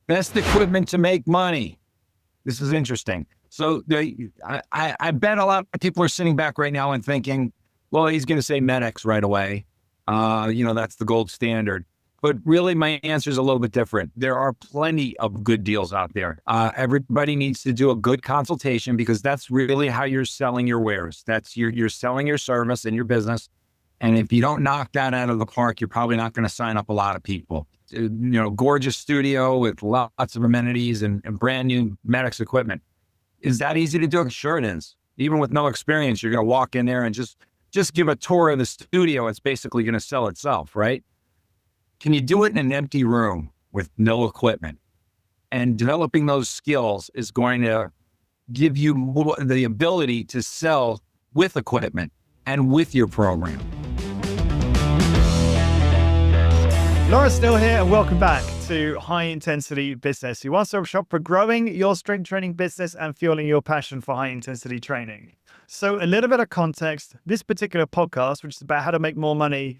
Best equipment to make money. This is interesting. So I bet a lot of people are sitting back right now and thinking, well, he's going to say MedX right away. That's the gold standard. But really, my answer is a little bit different. There are plenty of good deals out there. Everybody needs to do a good consultation because that's really how you're selling your wares. That's you're selling your service and your business. And if you don't knock that out of the park, you're probably not going to sign up a lot of people. Gorgeous studio with lots of amenities and brand new MedX equipment. Is that easy to do? Sure it is. Even with no experience, you're going to walk in there and just give a tour of the studio. It's basically going to sell itself, right? Can you do it in an empty room with no equipment? And developing those skills is going to give you the ability to sell with equipment and with your program. Laura's still here, and welcome back to High Intensity Business, your one-stop shop for growing your strength training business and fueling your passion for high intensity training. So a little bit of context, this particular podcast, which is about how to make more money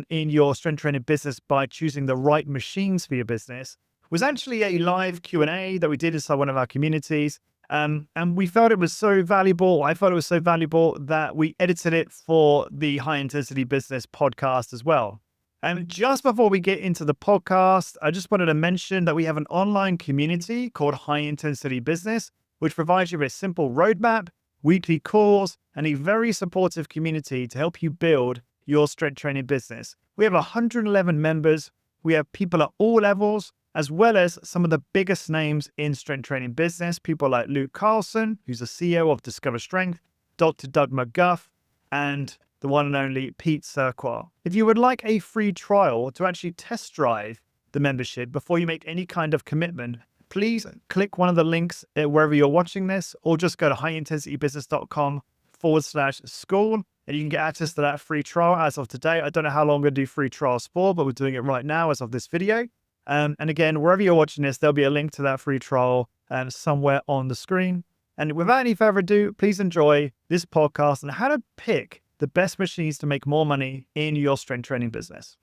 in your strength training business by choosing the right machines for your business, was actually a live Q&A that we did inside one of our communities. And we felt it was so valuable. I thought it was so valuable that we edited it for the High Intensity Business podcast as well. And just before we get into the podcast, I just wanted to mention that we have an online community called High Intensity Business, which provides you with a simple roadmap, weekly calls, and a very supportive community to help you build your strength training business. We have 111 members. We have people at all levels, as well as some of the biggest names in strength training business. People like Luke Carlson, who's the CEO of Discover Strength, Dr. Doug McGuff, and the one and only Pete Cerqua. If you would like a free trial to actually test drive the membership before you make any kind of commitment, please click one of the links wherever you're watching this, or just go to highintensitybusiness.com/school. And you can get access to that free trial as of today. I don't know how long we'll do free trials for, but we're doing it right now as of this video. And again, wherever you're watching this, there'll be a link to that free trial somewhere on the screen. And without any further ado, please enjoy this podcast on how to pick the best machines to make more money in your strength training business.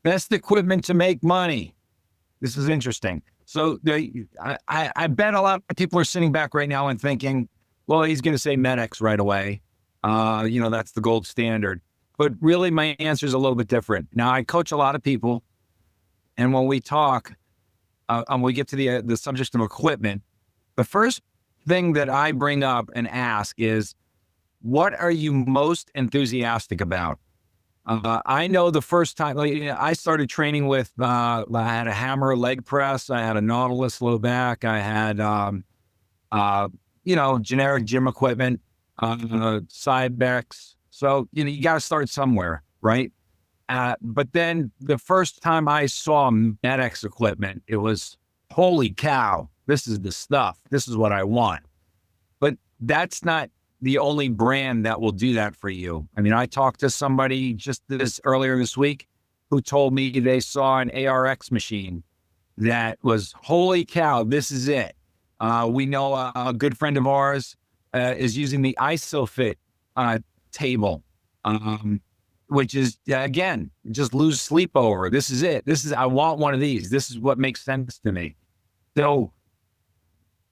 Best equipment to make money. This is interesting. So I bet a lot of people are sitting back right now and thinking, well, he's going to say MedX right away. That's the gold standard. But really, my answer is a little bit different. Now, I coach a lot of people, and when we talk, when we get to the subject of equipment, the first thing that I bring up and ask is, what are you most enthusiastic about? I know the first time I started training with, I had a hammer leg press, I had a Nautilus low back, I had, generic gym equipment, Cybex. So, you got to start somewhere, right? But then the first time I saw MedX equipment, it was, holy cow, this is the stuff. This is what I want. But that's not the only brand that will do that for you. I mean, I talked to somebody earlier this week who told me they saw an ARX machine that was, holy cow, this is it. We know a good friend of ours is using the ISOFIT table, which is, again, just lose sleep over. This is it. I want one of these. This is what makes sense to me. So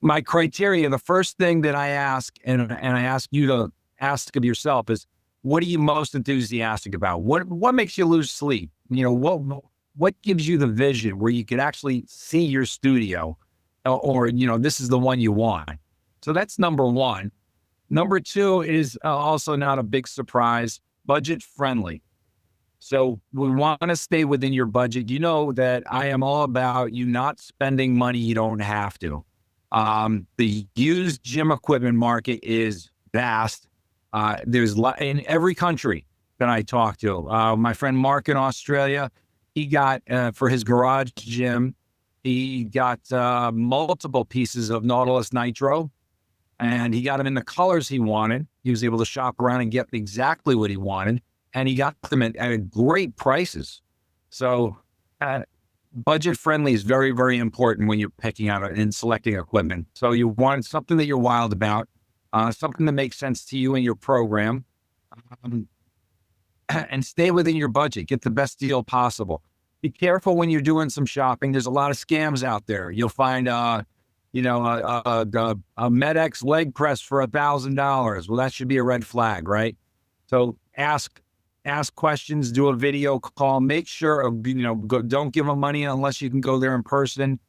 my criteria, the first thing that I ask, and I ask you to ask of yourself is, what are you most enthusiastic about? What makes you lose sleep? What gives you the vision where you could actually see your studio or this is the one you want? So that's number one. Number two is also not a big surprise, budget friendly. So we want to stay within your budget. You know that I am all about you not spending money you don't have to. The used gym equipment market is vast. There's in every country that I talk to. My friend Mark in Australia, he got, for his garage gym, he got multiple pieces of Nautilus Nitro, and he got them in the colors he wanted. He was able to shop around and get exactly what he wanted, and he got them at great prices. So budget friendly is very, very important when you're picking out and selecting equipment. So you want something that you're wild about, something that makes sense to you and your program, and stay within your budget. Get the best deal possible. be careful when you're doing some shopping. There's a lot of scams out there. You'll find, a MedX leg press for $1,000. Well, that should be a red flag, right? So ask questions, do a video call, make sure, don't give them money unless you can go there in person.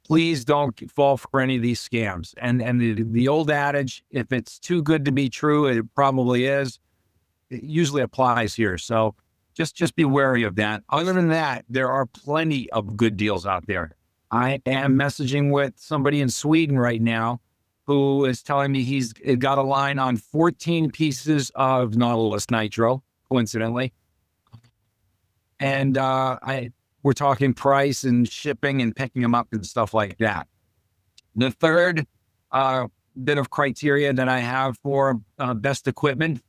Please don't fall for any of these scams. And the old adage, if it's too good to be true, it probably is. It usually applies here. So just be wary of that. Other than that, there are plenty of good deals out there. I am messaging with somebody in Sweden right now who is telling me he's got a line on 14 pieces of Nautilus Nitro, coincidentally. And we're talking price and shipping and picking them up and stuff like that. The third bit of criteria that I have for best equipment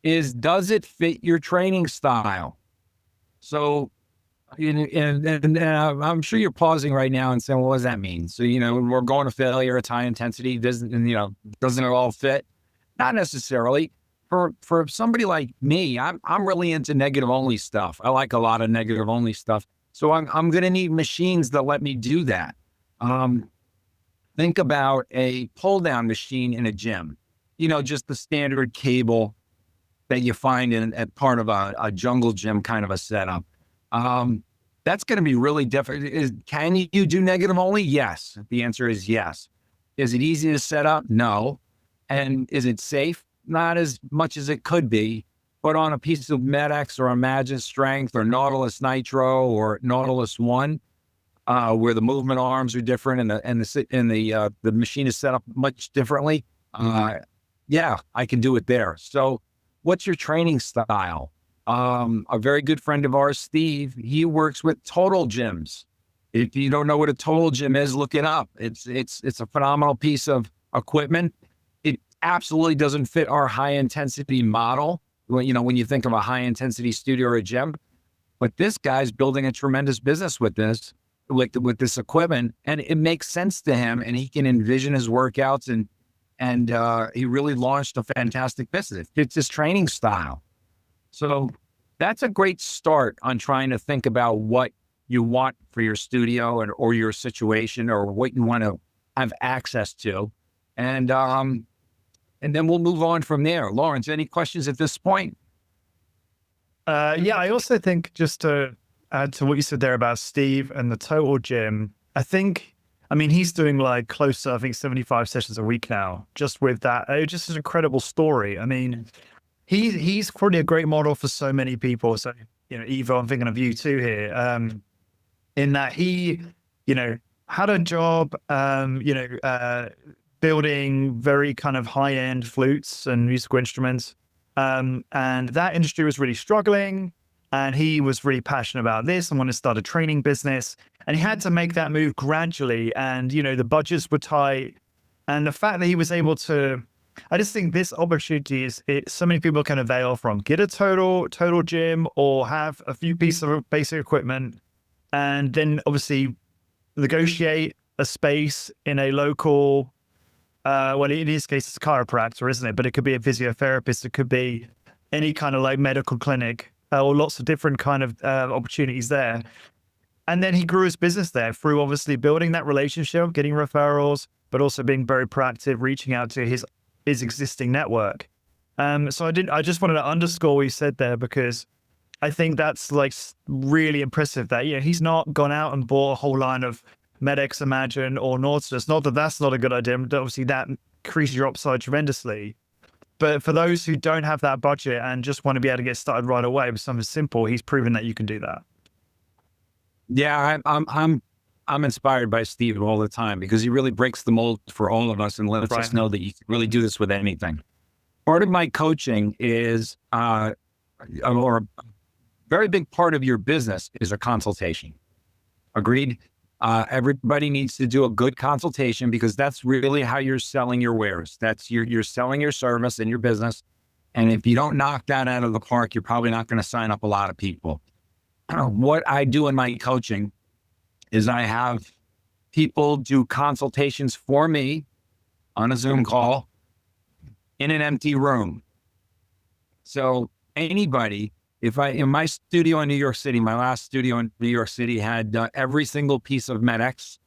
is, does it fit your training style? So, and I'm sure you're pausing right now and saying, well, what does that mean? So, we're going to failure, it's high intensity, doesn't it all fit? Not necessarily. For somebody like me, I'm really into negative only stuff. I like a lot of negative only stuff. So I'm going to need machines that let me do that. Think about a pull down machine in a gym, just the standard cable that you find at part of a jungle gym kind of a setup. That's going to be really different. Can you do negative only? Yes. The answer is yes. Is it easy to set up? No. And is it safe? Not as much as it could be. But on a piece of MedX or Imagine Strength or Nautilus Nitro or Nautilus One, where the movement arms are different and the machine is set up much differently, yeah, I can do it there. So what's your training style? A very good friend of ours, Steve, he works with total gyms. If you don't know what a total gym is, look it up. It's a phenomenal piece of equipment. It absolutely doesn't fit our high intensity model. When you think of a high intensity studio or a gym, but this guy's building a tremendous business with this equipment, and it makes sense to him, and he can envision his workouts, and he really launched a fantastic business. It's his training style. So that's a great start on trying to think about what you want for your studio or your situation, or what you want to have access to. And then we'll move on from there. Lawrence, any questions at this point? Yeah, I also think, just to add to what you said there about Steve and the total gym, he's doing like close to, 75 sessions a week now, just with that. It's just an incredible story. He's probably a great model for so many people. So, Evo, I'm thinking of you too here, in that he, had a job, building very kind of high-end flutes and musical instruments. And that industry was really struggling. And he was really passionate about this and wanted to start a training business. And he had to make that move gradually. And, the budgets were tight. And the fact that he was able to, I just think this opportunity so many people can avail from. Get a total gym, or have a few pieces of basic equipment, and then obviously negotiate a space in a local, well, in his case, it's a chiropractor, isn't it? But it could be a physiotherapist. It could be any kind of like medical clinic, or lots of different kind of opportunities there. And then he grew his business there through obviously building that relationship, getting referrals, but also being very proactive, reaching out to his existing network. So I just wanted to underscore what you said there, because I think that's like really impressive that, he's not gone out and bought a whole line of MedX, Imagine, or Nautilus. Not that that's not a good idea, but obviously that increases your upside tremendously. But for those who don't have that budget and just want to be able to get started right away with something simple, he's proven that you can do that. Yeah, I'm inspired by Steve all the time, because he really breaks the mold for all of us and lets us know that you can really do this with anything. Part of my coaching is, or a very big part of your business is a consultation. Agreed? Everybody needs to do a good consultation, because that's really how you're selling your wares. That's you're selling your service and your business. And if you don't knock that out of the park, you're probably not going to sign up a lot of people. What I do in my coaching is I have people do consultations for me on a Zoom call in an empty room. So anybody, In my studio in New York City, my last studio in New York City had every single piece of MedX,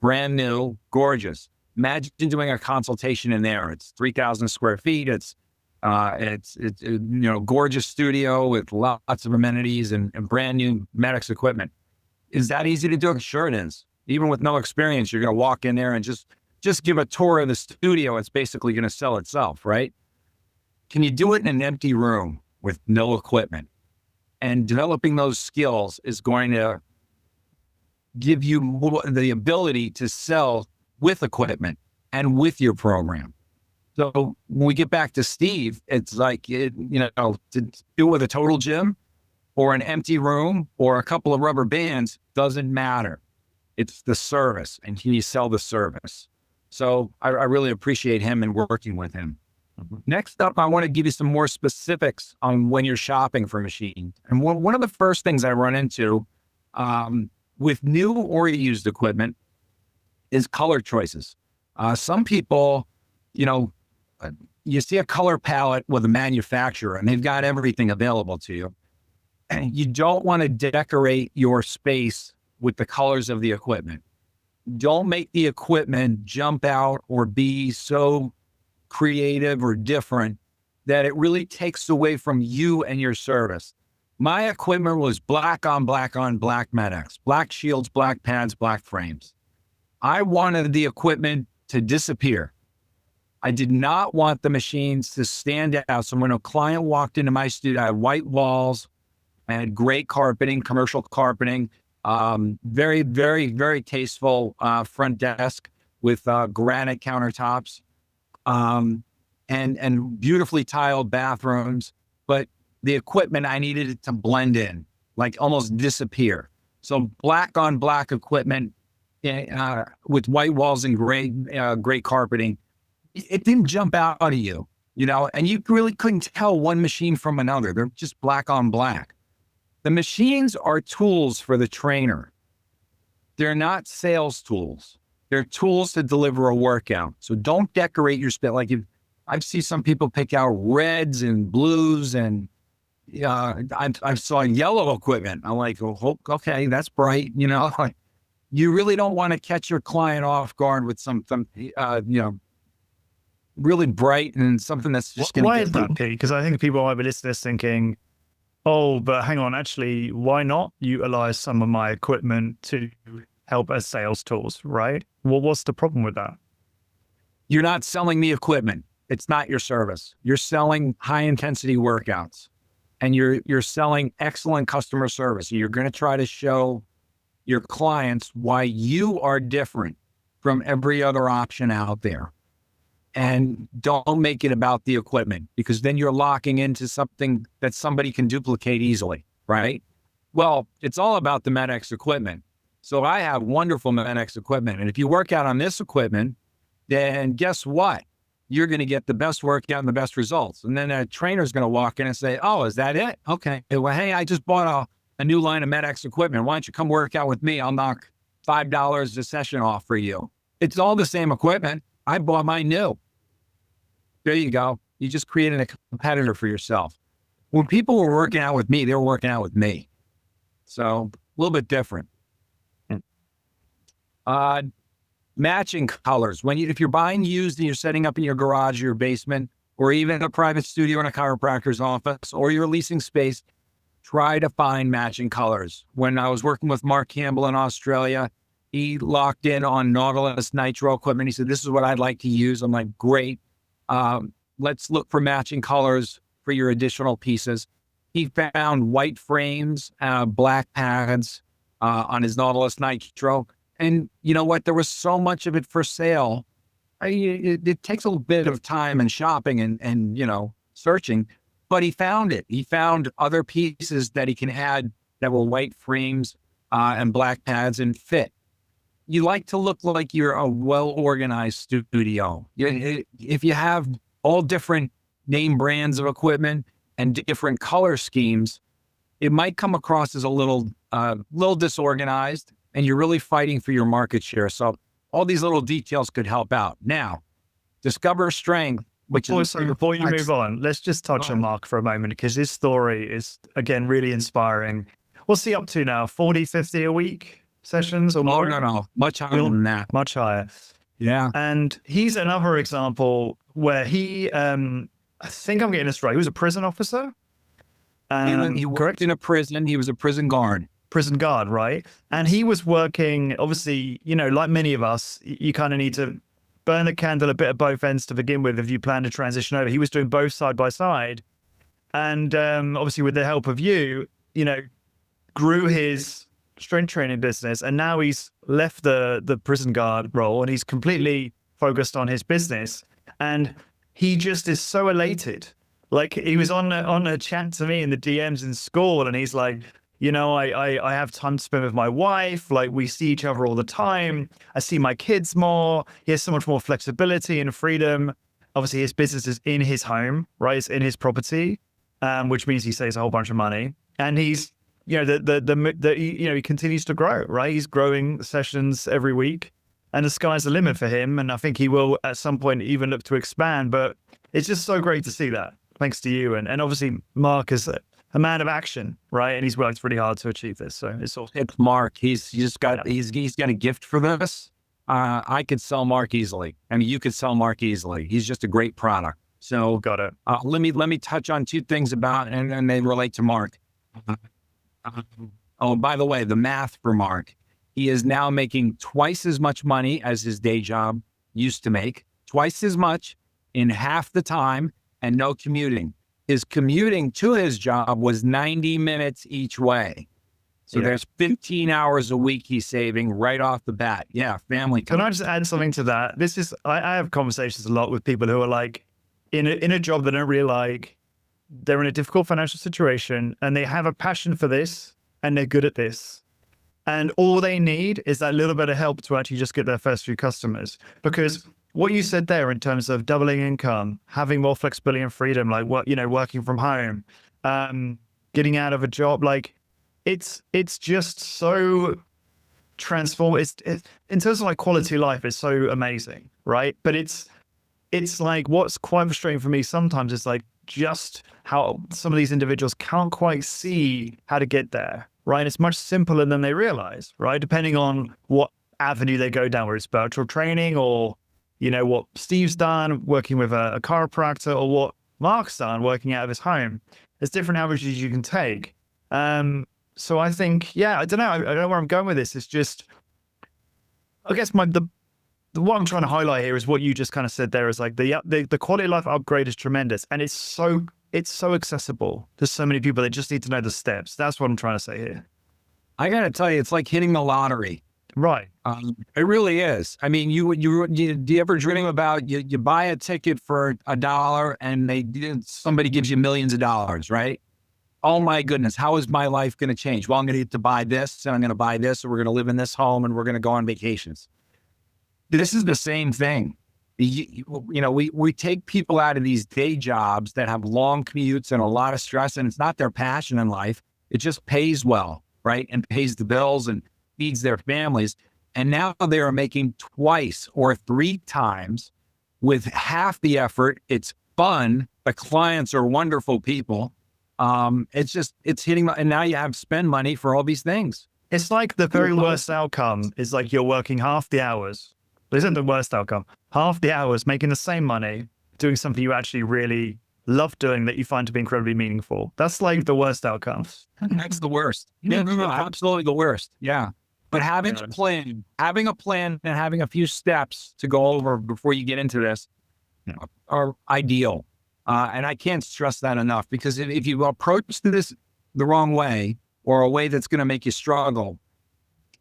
brand new, gorgeous. Imagine doing a consultation in there. It's 3,000 square feet. It's gorgeous studio with lots of amenities and brand new MedX equipment. Is that easy to do? Sure it is. Even with no experience, you're going to walk in there and just give a tour of the studio. It's basically going to sell itself, right? Can you do it in an empty room with no equipment? And developing those skills is going to give you the ability to sell with equipment and with your program. So when we get back to Steve, it's like, to do with a total gym or an empty room or a couple of rubber bands, doesn't matter. It's the service, and can you sell the service? So I really appreciate him and working with him. Next up, I want to give you some more specifics on when you're shopping for machines. And one of the first things I run into with new or used equipment is color choices. Some people, you see a color palette with a manufacturer and they've got everything available to you. And you don't want to decorate your space with the colors of the equipment. Don't make the equipment jump out or be so creative or different that it really takes away from you and your service. My equipment was black on black MedX, black shields, black pads, black frames. I wanted the equipment to disappear. I did not want the machines to stand out. So when a client walked into my studio, I had white walls, I had great carpeting, commercial carpeting, very, very, very tasteful front desk with granite countertops, and beautifully tiled bathrooms. But the equipment, I needed it to blend in, like almost disappear. So black on black equipment with white walls and gray carpeting, it didn't jump out of you, and you really couldn't tell one machine from another. They're just black on black. The machines are tools for the trainer. They're not sales tools. They're tools to deliver a workout. So don't decorate your space. Like I've seen some people pick out reds and blues, and I saw yellow equipment. I'm like, oh, okay, that's bright. You really don't want to catch your client off guard with something, really bright and something that's just going to. Why is that, Pete? Because I think people might be listening to this thinking, oh, but hang on, actually, why not utilize some of my equipment to help as sales tools, right? Well, what's the problem with that? You're not selling the equipment. It's not your service. You're selling high intensity workouts, and you're selling excellent customer service. You're going to try to show your clients why you are different from every other option out there. And don't make it about the equipment, because then you're locking into something that somebody can duplicate easily, right? Well, it's all about the MedX equipment. So I have wonderful MedX equipment. And if you work out on this equipment, then guess what? You're going to get the best workout and the best results. And then a trainer's going to walk in and say, oh, is that it? Okay. Well, hey, I just bought a new line of MedX equipment. Why don't you come work out with me? I'll knock $5 a session off for you. It's all the same equipment. I bought mine new. There you go. You just created a competitor for yourself. When people were working out with me, they were working out with me. So a little bit different. Matching colors. If you're buying used and you're setting up in your garage or your basement, or even a private studio in a chiropractor's office, or you're leasing space, try to find matching colors. When I was working with Marc Campbell in Australia, he locked in on Nautilus Nitro equipment. He said, this is what I'd like to use. I'm like, great. Let's look for matching colors for your additional pieces. He found white frames, black pads on his Nautilus Nitro. And you know what? There was so much of it for sale. It takes a little bit of time and shopping and searching, but he found it. He found other pieces that he can add that were white frames and black pads and fit. You like to look like you're a well-organized studio. If you have all different name brands of equipment and different color schemes, it might come across as a little disorganized, and you're really fighting for your market share. So all these little details could help out. Now, discover strength which is Before you move on, let's just touch on Marc for a moment, because his story is, again, really inspiring. What's he up to now? 40, 50 a week sessions or more? No. Much higher than that. Much higher. Yeah. And he's another example where he, I think I'm getting this right. He was a prison officer. He worked in a prison. He was a prison guard. Prison guard, right? And he was working, obviously, you know, like many of us, you kind of need to burn the candle a bit at both ends to begin with if you plan to transition over. He was doing both side by side. And obviously with the help of you, you know, grew his strength training business. And now he's left the prison guard role and he's completely focused on his business. And he just is so elated. Like, he was on a chat to me in the DMs in school, and he's like, you know, I have time to spend with my wife. Like, we see each other all the time. I see my kids more. He has so much more flexibility and freedom. Obviously, his business is in his home, right? It's in his property, which means he saves a whole bunch of money. And he's, you know, he continues to grow, right? He's growing sessions every week, and the sky's the limit for him. And I think he will at some point even look to expand. But it's just so great to see that, thanks to you. And obviously, Marc is a man of action, right? And he's worked really hard to achieve this. So it's awesome. It's Marc. He's got a gift for this. I could sell Marc easily. I mean, you could sell Marc easily. He's just a great product. So got it. Let me touch on two things about, and they relate to Marc. Oh, by the way, the math for Marc, he is now making twice as much money as his day job used to make, twice as much in half the time, and no commuting. His commuting to his job was 90 minutes each way. So there's 15 hours a week he's saving right off the bat. Yeah, family. Can I just add something to that? This is, I have conversations a lot with people who are like in a job they don't really like. They're in a difficult financial situation and they have a passion for this and they're good at this. And all they need is that little bit of help to actually just get their first few customers. Because what you said there in terms of doubling income, having more flexibility and freedom, like what, you know, working from home, getting out of a job, like it's just so transformative. It's in terms of like quality of life, it's so amazing, right? But it's like what's quite frustrating for me sometimes is like just how some of these individuals can't quite see how to get there, right? It's much simpler than they realize, right? Depending on what avenue they go down, whether it's virtual training or, you know, what Steve's done working with a chiropractor or what Marc's done working out of his home. There's different averages you can take. So I think, yeah, I don't know. I don't know where I'm going with this. It's just, I guess the what I'm trying to highlight here is what you just kind of said there is like the quality of life upgrade is tremendous. And it's so accessible to so many people. They just need to know the steps. That's what I'm trying to say here. I got to tell you, it's like hitting the lottery. Right. It really is. I mean, do you ever dream about you buy a ticket for $1 and somebody gives you millions of dollars, right? Oh my goodness, how is my life going to change? Well, I'm going to get to buy this and I'm going to buy this, and we're going to live in this home and we're going to go on vacations. This is the same thing. You know, we take people out of these day jobs that have long commutes and a lot of stress, and it's not their passion in life. It just pays well, right? And pays the bills and feeds their families. And now they are making twice or 3 times with half the effort. It's fun. The clients are wonderful people. It's hitting, and now you have to spend money for all these things. It's like the very worst outcome is like you're working half the hours. But isn't the worst outcome? Half the hours making the same money, doing something you actually really love doing that you find to be incredibly meaningful. That's like the worst outcome. That's the worst. Yeah, no, absolutely the worst. Yeah. But having a plan and having a few steps to go over before you get into this are ideal. And I can't stress that enough, because if you approach this the wrong way, or a way that's going to make you struggle,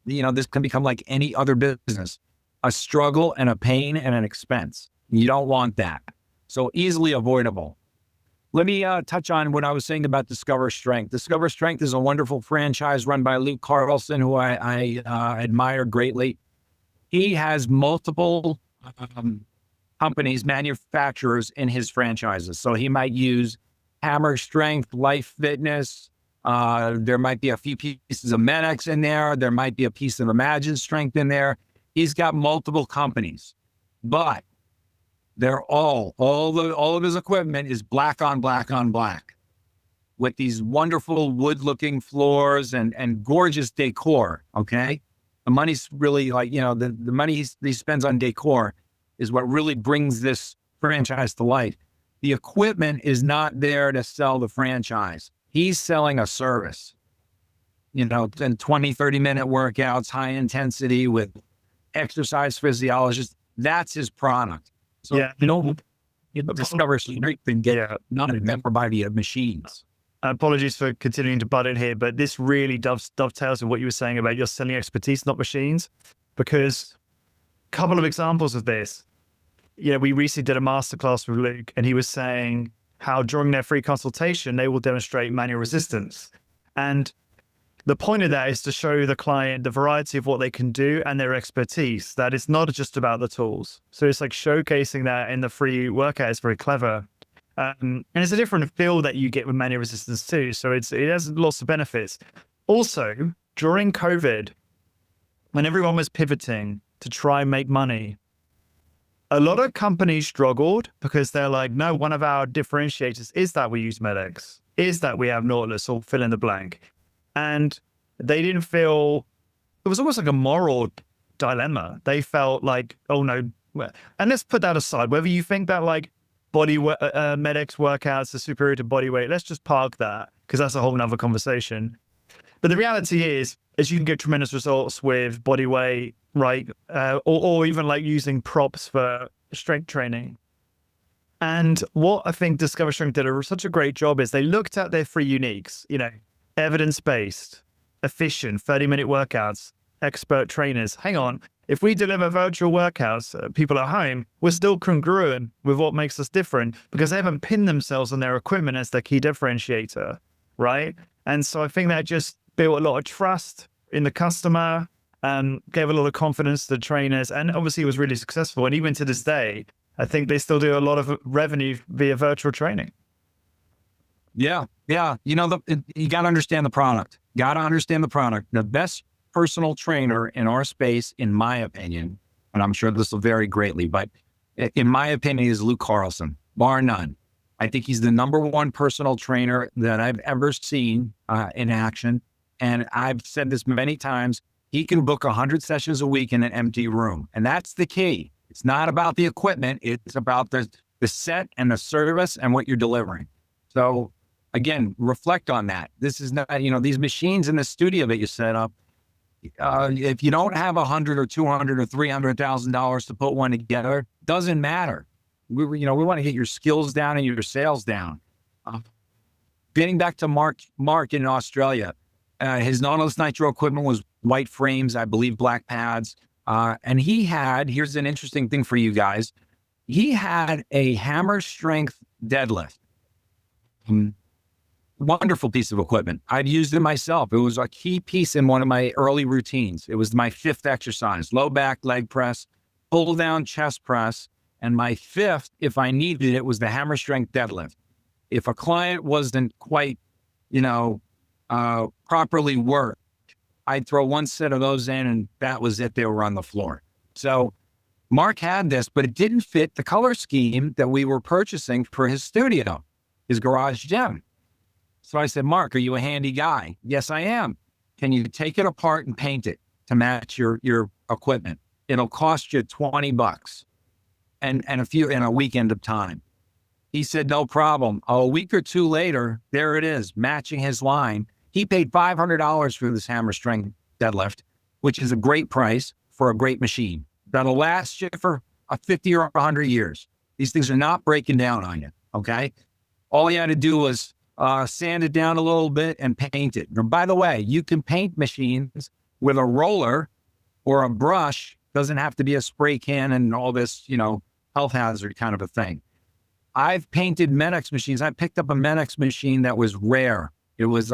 you know, this can become like any other business, a struggle and a pain and an expense. You don't want that. So easily avoidable. Let me touch on what I was saying about Discover Strength. Discover Strength is a wonderful franchise run by Luke Carlson, who I admire greatly. He has multiple companies, manufacturers in his franchises. So he might use Hammer Strength, Life Fitness. There might be a few pieces of MedX in there. There might be a piece of Imagine Strength in there. He's got multiple companies, but They're all of his equipment is black on black on black with these wonderful wood looking floors and gorgeous decor. Okay. The money's really like, the money he spends on decor is what really brings this franchise to life. The equipment is not there to sell the franchise. He's selling a service, and 20, 30-minute workouts, high intensity with exercise physiologists. That's his product. So, discover strength and get not a member by the machines. Apologies for continuing to butt in here, but this really dovetails with what you were saying about you're selling expertise, not machines. Because a couple of examples of this, we recently did a masterclass with Luke, and he was saying how during their free consultation, they will demonstrate manual resistance. And the point of that is to show the client the variety of what they can do and their expertise, that it's not just about the tools. So it's like showcasing that in the free workout is very clever. And it's a different feel that you get with manual resistance too. So it has lots of benefits. Also, during COVID, when everyone was pivoting to try and make money, a lot of companies struggled because they're like, no, one of our differentiators is that we use MedX, is that we have Nautilus, or fill in the blank. And they didn't feel, it was almost like a moral dilemma. They felt like, oh no. And let's put that aside. Whether you think that like MedX workouts are superior to body weight, let's just park that because that's a whole nother conversation. But the reality is you can get tremendous results with body weight, right? Or even like using props for strength training. And what I think Discover Strength did such a great job is they looked at their three uniques, evidence-based, efficient, 30-minute workouts, expert trainers. Hang on, if we deliver virtual workouts, people at home, we're still congruent with what makes us different because they haven't pinned themselves on their equipment as their key differentiator, right? And so I think that just built a lot of trust in the customer, gave a lot of confidence to the trainers, and obviously it was really successful. And even to this day, I think they still do a lot of revenue via virtual training. Yeah. You got to understand the product. The best personal trainer in our space, in my opinion, and I'm sure this will vary greatly, but in my opinion, is Luke Carlson, bar none. I think he's the number one personal trainer that I've ever seen in action. And I've said this many times, he can book 100 sessions a week in an empty room. And that's the key. It's not about the equipment. It's about the set and the service and what you're delivering. So again, reflect on that. This is not, these machines in the studio that you set up, if you don't have $100 or $200 or $300,000 to put one together, doesn't matter. We want to get your skills down and your sales down. Getting back to Mark in Australia, his Nautilus Nitro equipment was white frames, I believe black pads. And here's an interesting thing for you guys. He had a hammer strength deadlift. Wonderful piece of equipment. I'd used it myself. It was a key piece in one of my early routines. It was my fifth exercise, low back leg press, pull down chest press. And my fifth, if I needed it, was the hammer strength deadlift. If a client wasn't quite, properly worked, I'd throw one set of those in and that was it. They were on the floor. So Mark had this, but it didn't fit the color scheme that we were purchasing for his studio, his garage gym. So I said, Mark, are you a handy guy? Yes, I am. Can you take it apart and paint it to match your equipment? It'll cost you $20 and a weekend of time. He said, no problem. A week or two later, there it is, matching his line. He paid $500 for this hammer strength deadlift, which is a great price for a great machine. That'll last you for 50 or 100 years. These things are not breaking down on you, okay? All you had to do was sand it down a little bit and paint it. And by the way, you can paint machines with a roller or a brush. Doesn't have to be a spray can and all this, health hazard kind of a thing. I've painted MedX machines. I picked up a MedX machine that was rare. It was,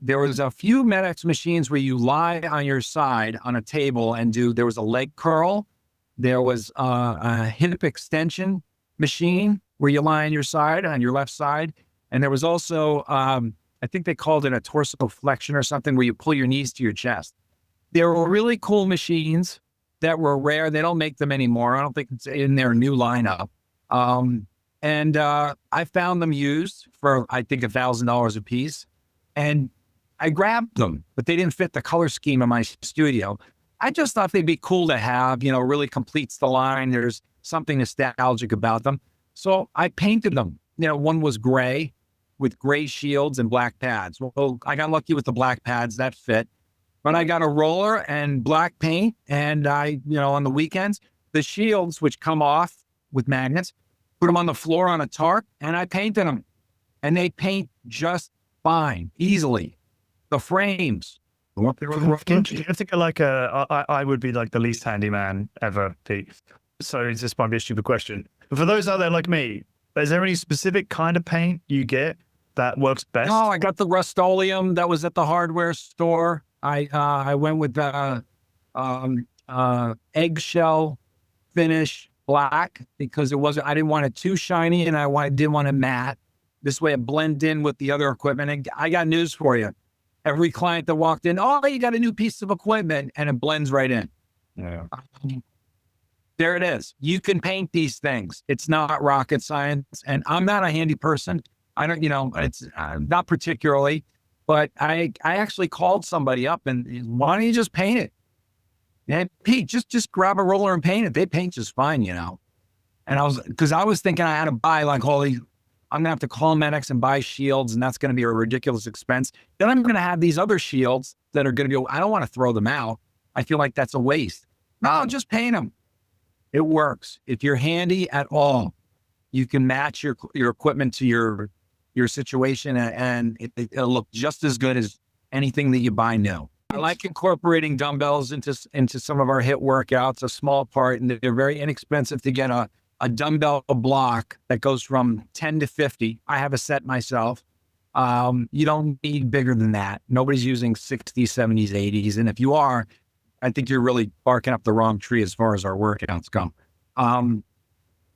there was a few MedX machines where you lie on your side on a table and there was a leg curl. There was a hip extension machine where you lie on your side, on your left side. And there was also, I think they called it a torso flexion or something where you pull your knees to your chest. They were really cool machines. that were rare. They don't make them anymore. I don't think it's in their new lineup. I found them used for, I think, $1,000 a piece. And I grabbed them, but they didn't fit the color scheme in my studio. I just thought they'd be cool to have, really completes the line. There's something nostalgic about them. So I painted them. One was gray with gray shields and black pads. Well, I got lucky with the black pads that fit, but I got a roller and black paint. And on the weekends, the shields, which come off with magnets, put them on the floor on a tarp, and I painted them. And they paint just fine, easily. The frames. I think I would be like the least handy man ever, Pete. So this might be a stupid question. But for those out there like me, is there any specific kind of paint you get that works best? No, I got the Rust-Oleum that was at the hardware store. I went with the eggshell finish black because I didn't want it too shiny, and I didn't want it matte. This way it blend in with the other equipment. And I got news for you. Every client that walked in, oh, you got a new piece of equipment, and it blends right in. Yeah. There it is. You can paint these things. It's not rocket science. And I'm not a handy person. I don't, it's not particularly, but I actually called somebody up and why don't you just paint it? And Pete, just grab a roller and paint it. They paint just fine, And I was thinking I had to buy I'm gonna have to call MedX and buy shields, and that's gonna be a ridiculous expense. Then I'm gonna have these other shields that are gonna be, I don't want to throw them out. I feel like that's a waste. No, just paint them. It works. If you're handy at all, you can match your equipment to your situation, and it'll look just as good as anything that you buy new. I like incorporating dumbbells into some of our HIIT workouts, a small part, and they're very inexpensive to get a dumbbell block that goes from 10 to 50. I have a set myself. You don't need bigger than that. Nobody's using 60s, 70s, 80s. And if you are, I think you're really barking up the wrong tree as far as our workouts go.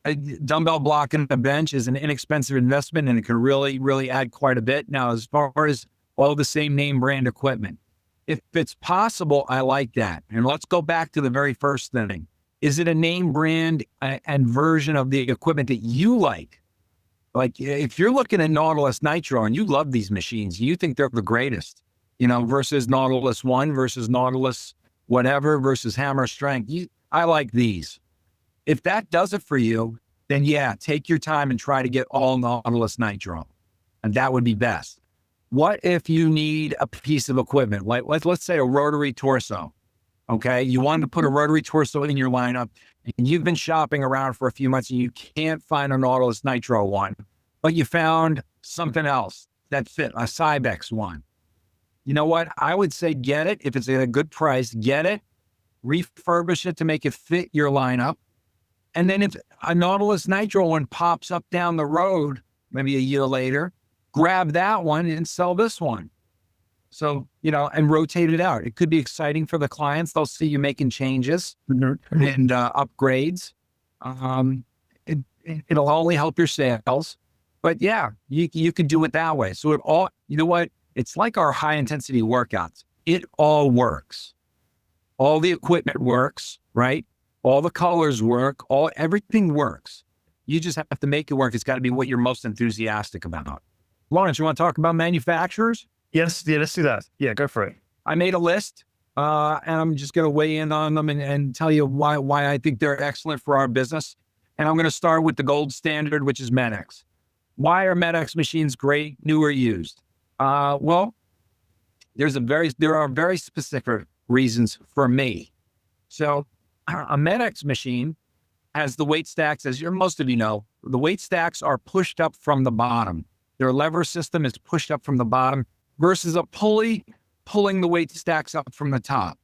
A dumbbell block and a bench is an inexpensive investment, and it can really, really add quite a bit. Now, as far as all the same name brand equipment, if it's possible, I like that. And let's go back to the very first thing. Is it a name brand and version of the equipment that you like? Like if you're looking at Nautilus Nitro and you love these machines, you think they're the greatest, versus Nautilus One versus Nautilus whatever versus Hammer Strength. I like these. If that does it for you, then yeah, take your time and try to get all Nautilus Nitro. And that would be best. What if you need a piece of equipment, like let's say a rotary torso? Okay, you want to put a rotary torso in your lineup, and you've been shopping around for a few months and you can't find a Nautilus Nitro one, but you found something else that fit, a Cybex one. You know what? I would say get it. If it's at a good price, get it, refurbish it to make it fit your lineup. And then if a Nautilus Nitro one pops up down the road, maybe a year later, grab that one and sell this one. So, and rotate it out. It could be exciting for the clients. They'll see you making changes and upgrades. It'll only help your sales. But yeah, you could do it that way. So you know what? It's like our high intensity workouts. It all works. All the equipment works, right? All the colors work. Everything works. You just have to make it work. It's got to be what you're most enthusiastic about. Lawrence, you want to talk about manufacturers? Yes, yeah, let's do that. Yeah, go for it. I made a list, and I'm just going to weigh in on them and tell you why I think they're excellent for our business. And I'm going to start with the gold standard, which is MedX. Why are MedX machines great, new or used? Well, there are very specific reasons for me. So a MedX machine has the weight stacks, as most of you know, the weight stacks are pushed up from the bottom. Their lever system is pushed up from the bottom versus a pulley pulling the weight stacks up from the top.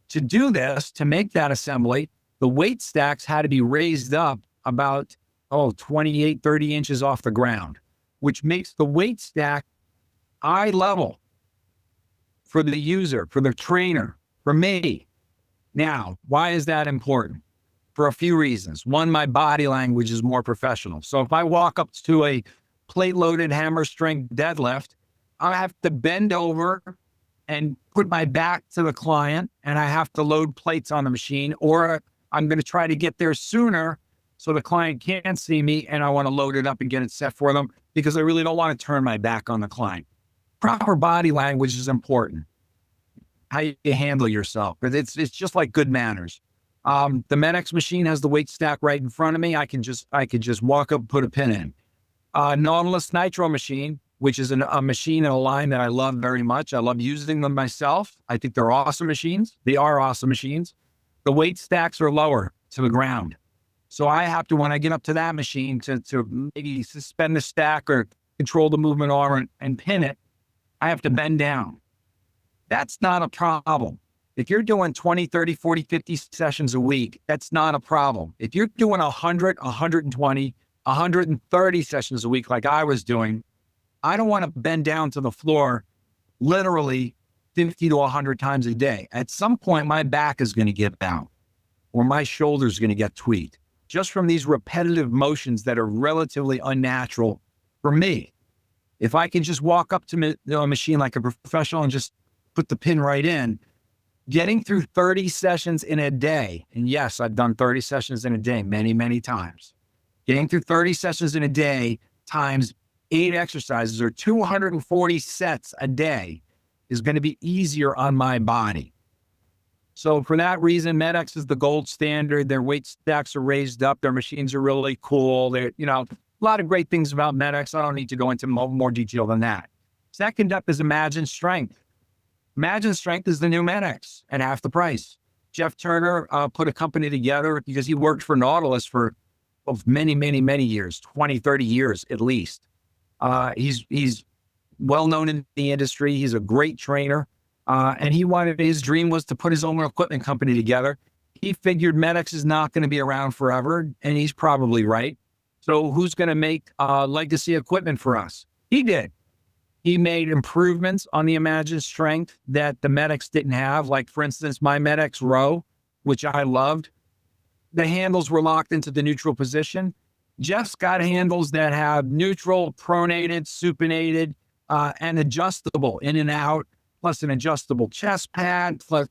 To do this, to make that assembly, the weight stacks had to be raised up about 28, 30 inches off the ground, which makes the weight stack eye level for the user, for the trainer, for me. Now, why is that important? For a few reasons. One, my body language is more professional. So if I walk up to a plate-loaded hammer strength deadlift, I have to bend over and put my back to the client and I have to load plates on the machine, or I'm going to try to get there sooner so the client can't see me and I want to load it up and get it set for them because I really don't want to turn my back on the client. Proper body language is important. How you handle yourself. But it's just like good manners. The MedX machine has the weight stack right in front of me. I could just walk up, put a pin in. Nautilus Nitro machine, which is a machine in a line that I love very much. I love using them myself. I think they're awesome machines. They are awesome machines. The weight stacks are lower to the ground. So I have to, when I get up to that machine to maybe suspend the stack or control the movement arm and pin it, I have to bend down. That's not a problem. If you're doing 20, 30, 40, 50 sessions a week, that's not a problem. If you're doing 100, 120, 130 sessions a week like I was doing, I don't want to bend down to the floor literally 50 to 100 times a day. At some point, my back is going to give out or my shoulder's going to get tweaked just from these repetitive motions that are relatively unnatural for me. If I can just walk up to a machine like a professional and just put the pin right in, getting through 30 sessions in a day, and yes, I've done 30 sessions in a day many, many times. Getting through 30 sessions in a day times 8 exercises or 240 sets a day is going to be easier on my body. So for that reason, MedX is the gold standard. Their weight stacks are raised up. Their machines are really cool. They're, a lot of great things about MedX. I don't need to go into more detail than that. Second up is Imagine Strength. Imagine Strength is the new MedX at half the price. Jeff Turner put a company together because he worked for Nautilus for many, many, many years, 20, 30 years at least. He's well known in the industry. He's a great trainer. And his dream was to put his own equipment company together. He figured MedX is not going to be around forever, and he's probably right. So who's going to make legacy equipment for us? He did. He made improvements on the Imagine Strength that the MedX didn't have. Like, for instance, my MedX Row, which I loved, the handles were locked into the neutral position. Jeff's got handles that have neutral, pronated, supinated, and adjustable in and out, plus an adjustable chest pad, plus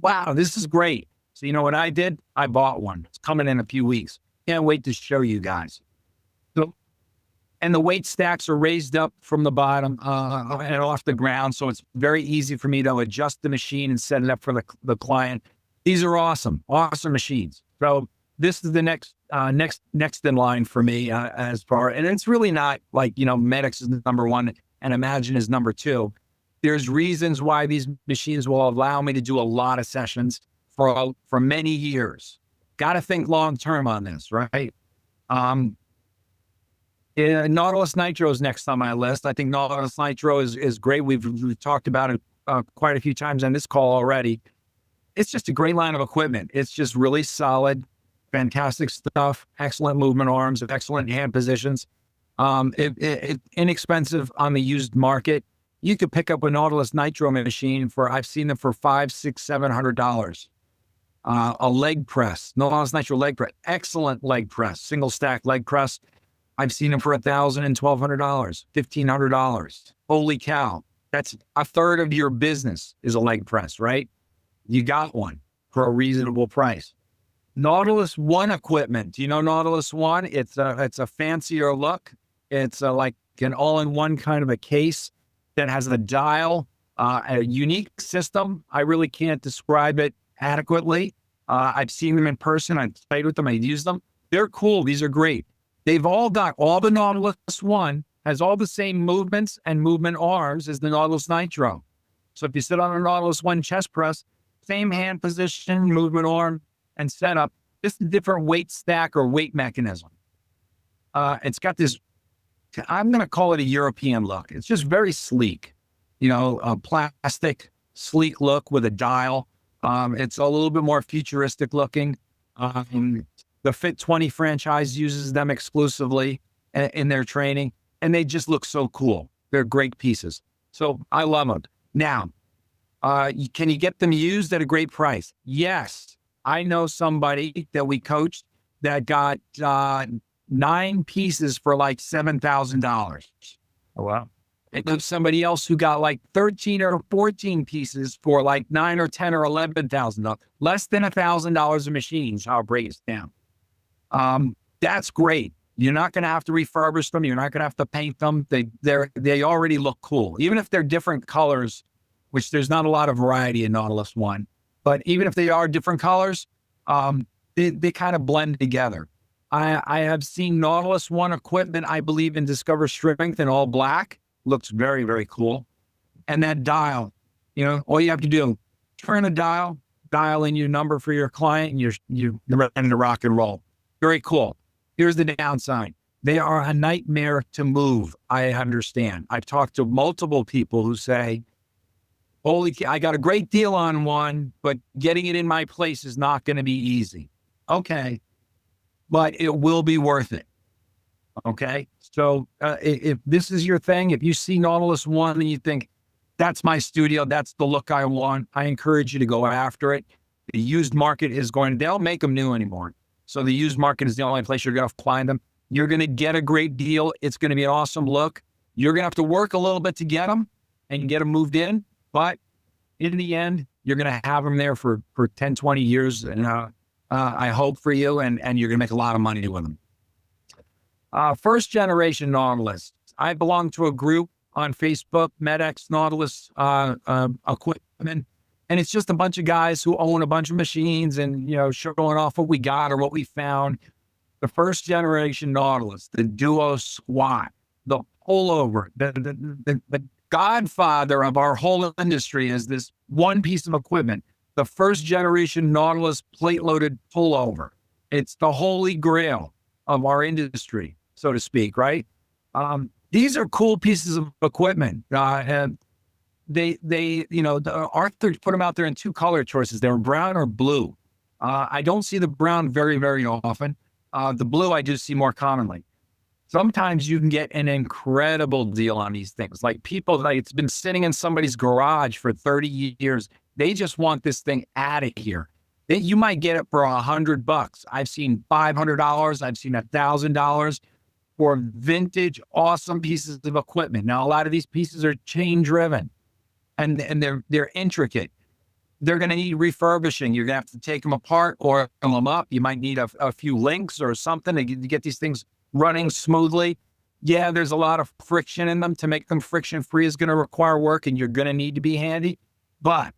wow, this is great. So you know what I did? I bought one. It's coming in a few weeks. Can't wait to show you guys. So, and the weight stacks are raised up from the bottom and off the ground. So it's very easy for me to adjust the machine and set it up for the client. These are awesome machines. So this is the next in line for me as far, and it's really not like, MedX is number one and Imagine is number two. There's reasons why these machines will allow me to do a lot of sessions for many years. Got to think long-term on this, right? Nautilus Nitro is next on my list. I think Nautilus Nitro is great. We've talked about it quite a few times on this call already. It's just a great line of equipment. It's just really solid, fantastic stuff, excellent movement arms, excellent hand positions. Inexpensive on the used market. You could pick up a Nautilus Nitro machine I've seen them for $500, $600, $700. A leg press, Nautilus Nitro leg press, excellent leg press, single stack leg press. I've seen them for $1,000 and $1,200, $1,500. Holy cow. That's a third of your business is a leg press, right? You got one for a reasonable price. Nautilus One equipment. Do you know Nautilus One? It's a fancier look. It's like an all-in-one kind of a case that has a dial, a unique system. I really can't describe it adequately. I've seen them in person. I've played with them. I've used them. They're cool. These are great. They've all the Nautilus One has all the same movements and movement arms as the Nautilus Nitro. So if you sit on a Nautilus One chest press, same hand position, movement arm, and setup, just a different weight stack or weight mechanism. It's got this, I'm going to call it a European look. It's just very sleek, a plastic, sleek look with a dial. It's a little bit more futuristic looking. The Fit 20 franchise uses them exclusively in their training, and they just look so cool. They're great pieces. So I love them. Now, can you get them used at a great price? Yes. I know somebody that we coached that got 9 pieces for like $7,000. Oh, wow. And then somebody else who got like 13 or 14 pieces for like 9 or 10 or $11,000, less than $1,000 a machine is how it breaks down. That's great. You're not going to have to refurbish them. You're not going to have to paint them. They already look cool, even if they're different colors, which there's not a lot of variety in Nautilus One. But even if they are different colors, they kind of blend together. I have seen Nautilus One equipment, I believe, in Discover Strength in all black. Looks very, very cool. And that dial, all you have to do, turn a dial in your number for your client, and you're ready to rock and roll. Very cool. Here's the downside. They are a nightmare to move. I understand. I've talked to multiple people who say, holy, I got a great deal on one, but getting it in my place is not going to be easy. Okay. But it will be worth it. Okay. So if this is your thing, if you see Nautilus One and you think, that's my studio, that's the look I want, I encourage you to go after it. The used market they don't make them new anymore. So the used market is the only place you're going to find them. You're going to get a great deal. It's going to be an awesome look. You're going to have to work a little bit to get them and get them moved in. But in the end, you're going to have them there for 10, 20 years. And I hope for you, and you're going to make a lot of money with them. First generation Nautilus. I belong to a group on Facebook, MedX Nautilus equipment. And it's just a bunch of guys who own a bunch of machines and, showing off what we got or what we found. The first generation Nautilus, the Duo Squat, the pullover, the godfather of our whole industry is this one piece of equipment. The first generation Nautilus plate-loaded pullover. It's the holy grail of our industry, so to speak, right? These are cool pieces of equipment. And Arthur put them out there in two color choices. They were brown or blue. I don't see the brown very, very often. The blue I do see more commonly. Sometimes you can get an incredible deal on these things. Like it's been sitting in somebody's garage for 30 years. They just want this thing out of here. You might get it for $100. I've seen $500. I've seen $1,000 for vintage, awesome pieces of equipment. Now, a lot of these pieces are chain driven and they're intricate. They're going to need refurbishing. You're going to have to take them apart or fill them up. You might need a few links or something to get these things running smoothly. Yeah, there's a lot of friction in them. To make them friction free is going to require work, and you're going to need to be handy. But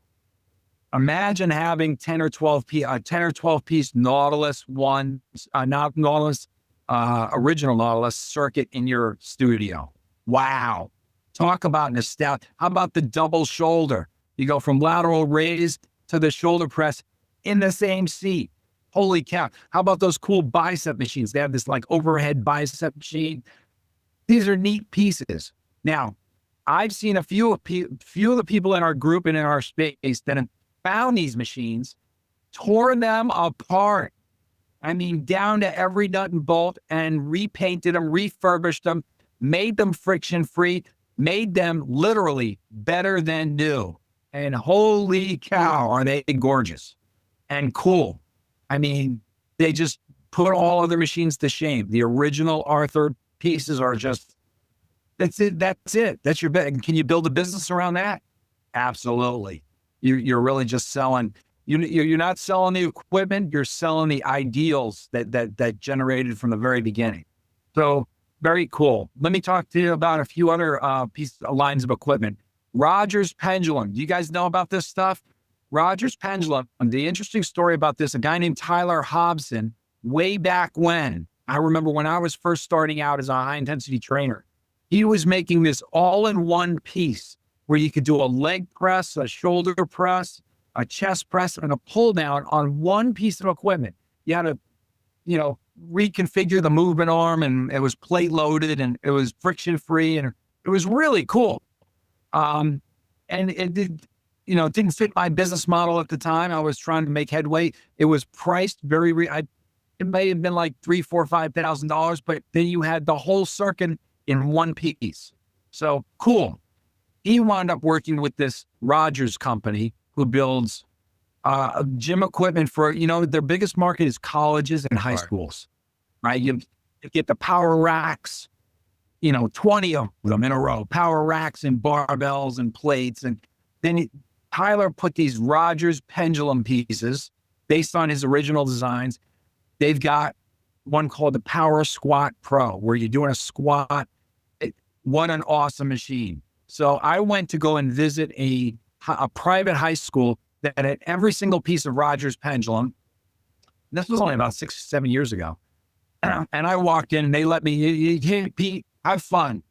imagine having 10 or 12 piece Nautilus One, Nautilus, original Nautilus circuit in your studio. Wow. Talk about nostalgia. How about the double shoulder? You go from lateral raise to the shoulder press in the same seat. Holy cow. How about those cool bicep machines? They have this like overhead bicep machine. These are neat pieces. Now, I've seen a few of the people in our group and in our space that have found these machines, tore them apart. I mean, down to every nut and bolt, and repainted them, refurbished them, made them friction free, made them literally better than new. And holy cow, are they gorgeous and cool. I mean, they just put all other machines to shame. The original Arthur pieces are just, that's it. That's your bet. Can you build a business around that? Absolutely. You're really just selling. You're not selling the equipment. You're selling the ideals that generated from the very beginning. So very cool. Let me talk to you about a few other lines of equipment. Rogers Pendulum. Do you guys know about this stuff? Rogers Pendulum. The interesting story about this, a guy named Tyler Hobson, way back when, I remember when I was first starting out as a high intensity trainer, he was making this all in one piece where you could do a leg press, a shoulder press, a chest press, and a pull down on one piece of equipment. You had to, reconfigure the movement arm, and it was plate loaded and it was friction free, and it was really cool. And it didn't fit my business model at the time. I was trying to make headway. It was priced it may have been like $3,000, $4,000, $5,000, but then you had the whole circuit in one piece. So cool. He wound up working with this Rogers company who builds gym equipment for, their biggest market is colleges and high schools, right? You get the power racks, 20 of them in a row, power racks and barbells and plates. And then Tyler put these Rogers pendulum pieces based on his original designs. They've got one called the Power Squat Pro, where you're doing a squat. What an awesome machine. So I went to go and visit a private high school that had every single piece of Rogers pendulum. This was only about 6 or 7 years ago. And I walked in and they let me, hey, Pete, have fun.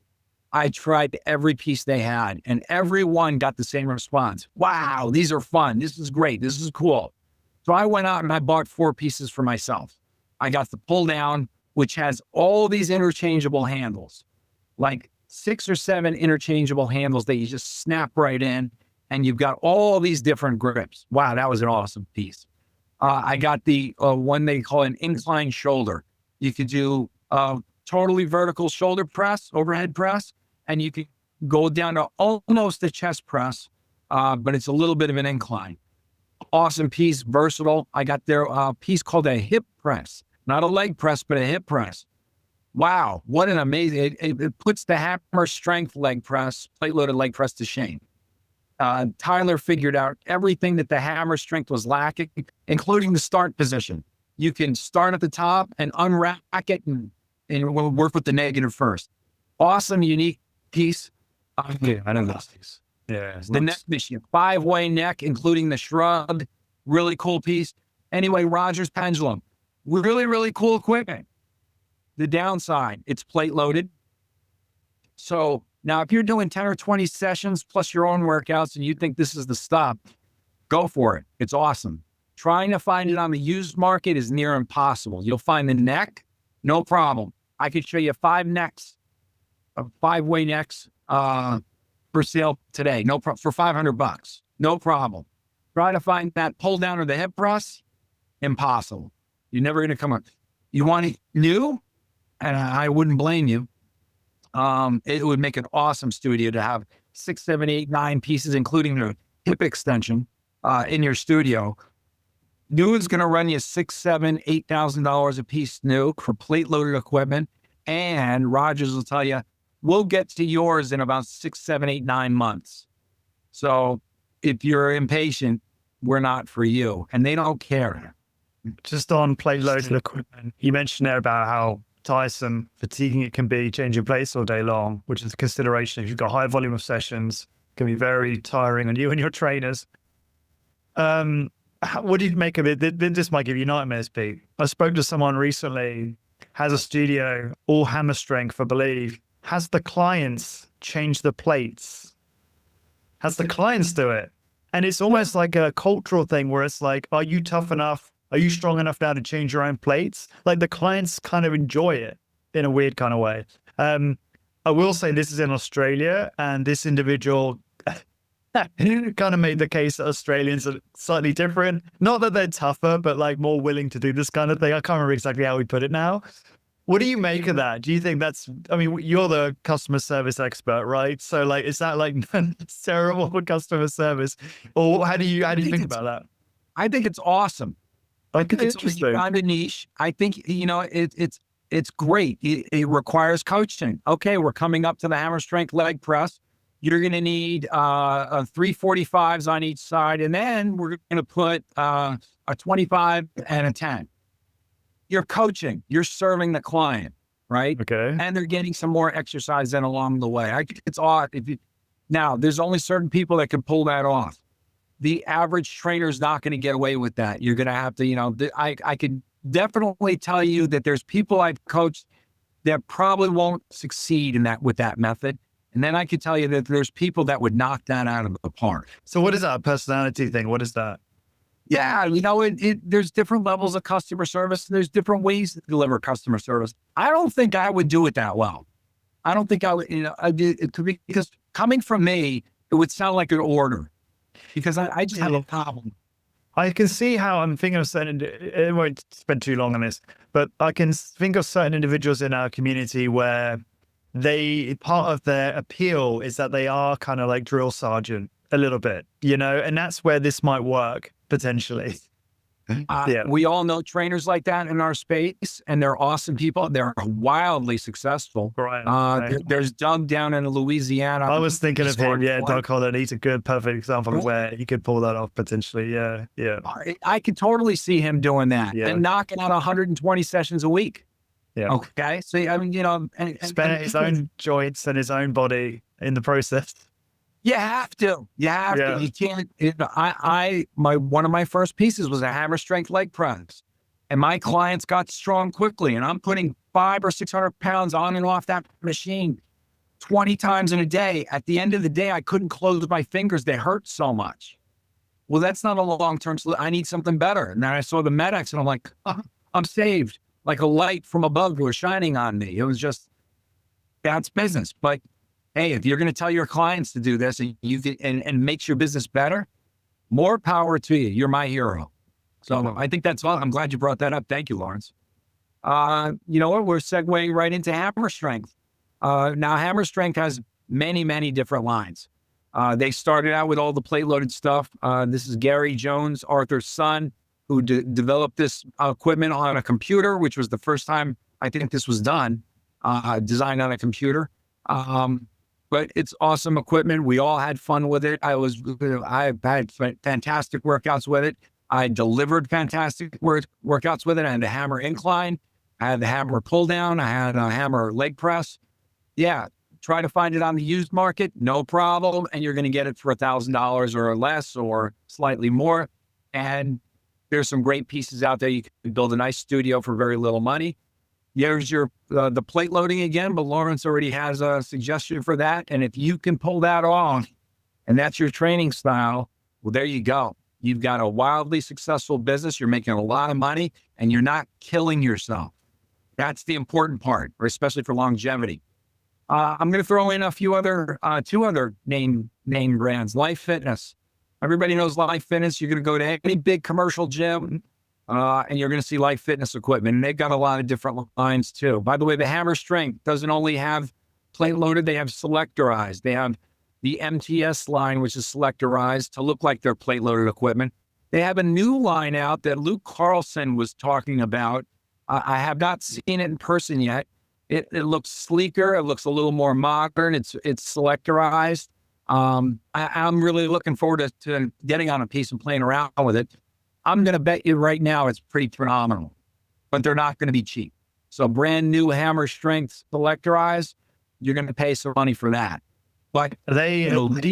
I tried every piece they had and everyone got the same response. Wow, these are fun. This is great. This is cool. So I went out and I bought 4 pieces for myself. I got the pull down, which has all these interchangeable handles, like 6 or 7 interchangeable handles that you just snap right in. And you've got all these different grips. Wow, that was an awesome piece. I got the one they call an incline shoulder. You could do totally vertical shoulder press, overhead press, and you could go down to almost a chest press, but it's a little bit of an incline. Awesome piece, versatile. I got their piece called a hip press, not a leg press, but a hip press. Wow, what an amazing, it puts the hammer strength leg press, plate loaded leg press to shame. Tyler figured out everything that the hammer strength was lacking, including the start position. You can start at the top and unrack it and we'll work with the negative first. Awesome, unique piece. Yeah, I know those things. Yeah. The neck machine, 5-way neck, including the shrug. Really cool piece. Anyway, Rogers pendulum. Really, really cool equipment. The downside, it's plate loaded. So now if you're doing 10 or 20 sessions plus your own workouts and you think this is the stuff, go for it. It's awesome. Trying to find it on the used market is near impossible. You'll find the neck, no problem. I could show you 5 necks, 5-way necks for sale today. No problem, for $500. No problem. Try to find that pull down or the hip press, impossible. You're never going to come up. You want it new? And I wouldn't blame you. It would make an awesome studio to have 6, 7, 8, 9 pieces, including the hip extension in your studio. New is going to run you $6,000, $7,000, $8,000 a piece new for plate loaded equipment. And Rogers will tell you, we'll get to yours in about 6, 7, 8, 9 months. So if you're impatient, we're not for you. And they don't care. Just on plate loaded equipment, you mentioned there about how tiresome, fatiguing it can be, changing plates all day long, which is a consideration if you've got a high volume of sessions. It can be very tiring on you and your trainers. What do you make of it? This might give you nightmares, Pete. I spoke to someone recently, has a studio, all hammer strength, I believe. Has the clients change the plates? Has the clients do it? And it's almost like a cultural thing where it's like, are you tough enough? Are you strong enough now to change your own plates? Like the clients kind of enjoy it in a weird kind of way. I will say this is in Australia, and this individual kind of made the case that Australians are slightly different. Not that they're tougher, but like more willing to do this kind of thing. I can't remember exactly how he put it now. What do you make of that? Do you think that's, I mean, you're the customer service expert, right? So like, is that like terrible for customer service? Or how do you think about that? I think it's awesome. I think it's interesting. Kind of niche. I think, it's great. It requires coaching. Okay, we're coming up to the hammer strength leg press. You're going to need 345s on each side, and then we're going to put a 25 and a 10. You're coaching. You're serving the client, right? Okay. And they're getting some more exercise in along the way. It's odd. Now, there's only certain people that can pull that off. The average trainer is not going to get away with that. You're going to have to, I could definitely tell you that there's people I've coached that probably won't succeed in that with that method. And then I could tell you that there's people that would knock that out of the park. So what is that, a personality thing? What is that? Yeah, there's different levels of customer service. There's different ways to deliver customer service. I don't think I would do it that well. I don't think I would, it could be, because coming from me, it would sound like an order. Because I just have a problem. I can see how I'm thinking of certain, it won't spend too long on this, but I can think of certain individuals in our community where part of their appeal is that they are kind of like drill sergeant a little bit, and that's where this might work potentially. Yeah. We all know trainers like that in our space, and they're awesome people. They're wildly successful. Right. There's Doug down in Louisiana. I was thinking of him. Yeah, Doug Holland. He's a good, perfect example of Right. where he could pull that off potentially. Yeah. I could totally see him doing that Yeah. and knocking out 120 sessions a week. Yeah. Okay. So, I mean, and Spend his own joints and his own body in the process. you have to. You have Yeah. to. You can't. One of my first pieces was a hammer strength leg press, and my clients got strong quickly. And I'm putting 500 or 600 pounds on and off that machine 20 times in a day. At the end of the day, I couldn't close my fingers; they hurt so much. Well, that's not a long-term solution. I need something better. And then I saw the MedX, and I'm like, I'm saved. Like a light from above was shining on me. It was just that's business, but. Hey, if you're going to tell your clients to do this and and makes your business better, more power to you. You're my hero. So I think that's all. I'm glad you brought that up. Thank you, Lawrence. You know what? We're segueing right into hammer strength. Now, hammer strength has many, many different lines. They started out with all the plate loaded stuff. This is Gary Jones, Arthur's son, who developed this equipment on a computer, which was the first time I think this was done, designed on a computer. But it's awesome equipment. We all had fun with it. I've had fantastic workouts with it. I delivered fantastic workouts with it. I had a hammer incline. I had the hammer pull down. I had a hammer leg press. Yeah. Try to find it on the used market. No problem. And you're going to get it for $1,000 or less or slightly more. And there's some great pieces out there. You can build a nice studio for very little money. There's your the plate loading again, but Lawrence already has a suggestion for that. And if you can pull that off, and that's your training style, well, there you go. You've got a wildly successful business. You're making a lot of money, and you're not killing yourself. That's the important part, or especially for longevity. I'm going to throw in a few two other name brands. Life Fitness. Everybody knows Life Fitness. You're going to go to any big commercial gym. And you're going to see Life Fitness equipment. And they've got a lot of different lines too. By the way, the hammer strength doesn't only have plate loaded, they have selectorized. They have the MTS line, which is selectorized to look like their plate loaded equipment. They have a new line out that Luke Carlson was talking about. I have not seen it in person yet. It looks sleeker. It looks a little more modern. It's selectorized. I'm really looking forward to getting on a piece and playing around with it. I'm going to bet you right now it's pretty phenomenal, but they're not going to be cheap. So brand new hammer strength selectorized, you're going to pay some money for that. But did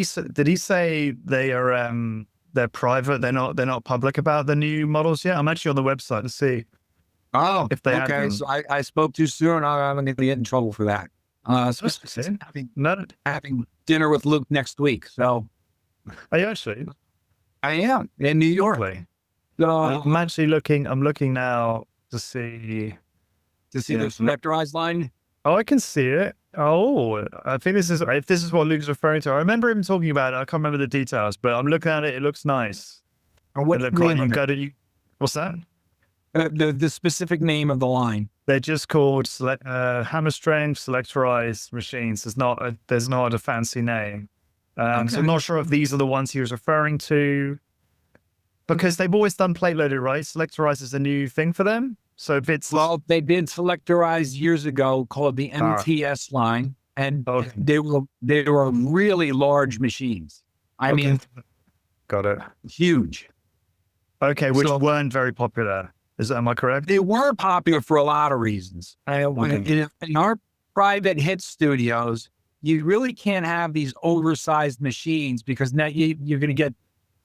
he say they are they're private? They're not public about the new models yet. I'm actually on the website to see. Oh, if they okay. So I spoke too soon. I'm going to get in trouble for that. Having dinner with Luke next week. So are you actually? I am in New York. So I'm actually looking. I'm looking now to see the selectorized line. Oh, I can see it. Oh, I think this is what Luke's referring to. I remember him talking about it. I can't remember the details, but I'm looking at it. It looks nice. What's that? The specific name of the line. They're just called hammer strength selectorized machines. There's not a fancy name. So I'm not sure if these are the ones he was referring to. Because they've always done plate loaded, right? Selectorized is a new thing for them. So if it's they did selectorized years ago, called the MTS line, and they were really large machines. I mean, got it. Huge. Okay, which weren't very popular. Am I correct? They were popular for a lot of reasons. In our private hit studios, you really can't have these oversized machines because now you're going to get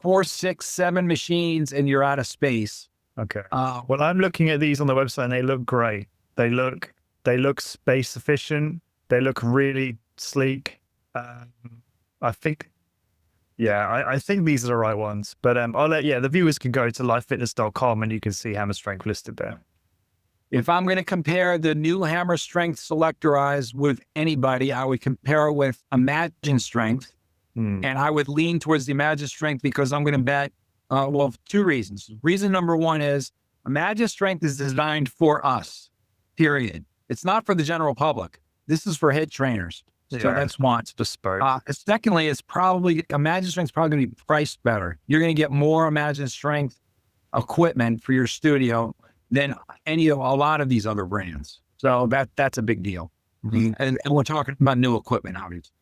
4, 6, 7 machines and you're out of space. Okay. Well, I'm looking at these on the website and they look great. They look space efficient. They look really sleek. I think these are the right ones. But the viewers can go to lifefitness.com and you can see hammer strength listed there. If I'm going to compare the new hammer strength selectorized with anybody, I would compare it with Imagine Strength. And I would lean towards the Imagine Strength because I'm going to bet, two reasons. Reason number one is Imagine Strength is designed for us, period. It's not for the general public. This is for head trainers. So that's one. It's bespoke. Secondly, Imagine Strength is probably going to be priced better. You're going to get more Imagine Strength equipment for your studio than a lot of these other brands. So that's a big deal. And we're talking about new equipment, obviously.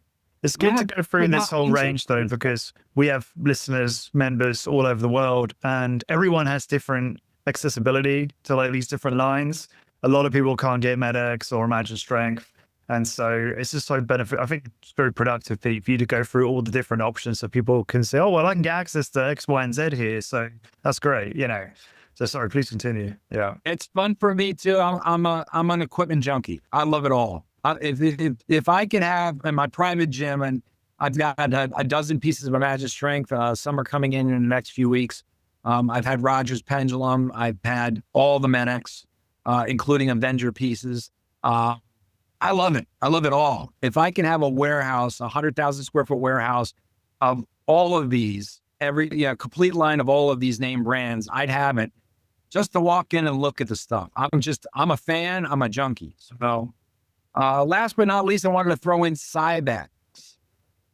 It's good to go through this whole range though, because we have listeners, members all over the world, and everyone has different accessibility to like these different lines. A lot of people can't get MedX or Imagine Strength. And so it's just so benefit. I think it's very productive, Pete, for you to go through all the different options so people can say, oh, well, I can get access to X, Y, and Z here. So that's great, you know. So sorry, please continue. Yeah. It's fun for me too. I'm an equipment junkie. I love it all. If I can have in my private gym, and I've got a dozen pieces of Imagine Strength, some are coming in the next few weeks. I've had Rogers Pendulum. I've had all the MedX, including Avenger pieces. I love it. I love it all. If I can have a warehouse, 100,000 square foot warehouse of all of these, complete line of all of these name brands, I'd have it just to walk in and look at the stuff. I'm a fan. I'm a junkie. So, last but not least, I wanted to throw in Cybex.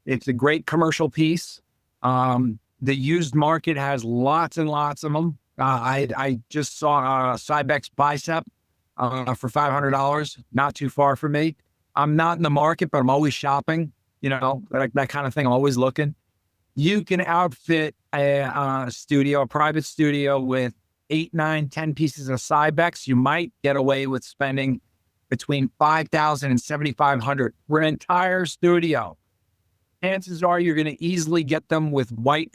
It's a great commercial piece. The used market has lots and lots of them. I just saw a Cybex bicep for $500, not too far from me. I'm not in the market, but I'm always shopping, that kind of thing. I'm always looking. You can outfit a private studio with 8, 9, 10 pieces of Cybex. You might get away with spending between $5,000 and $7,500 for an entire studio. Chances are you're going to easily get them with white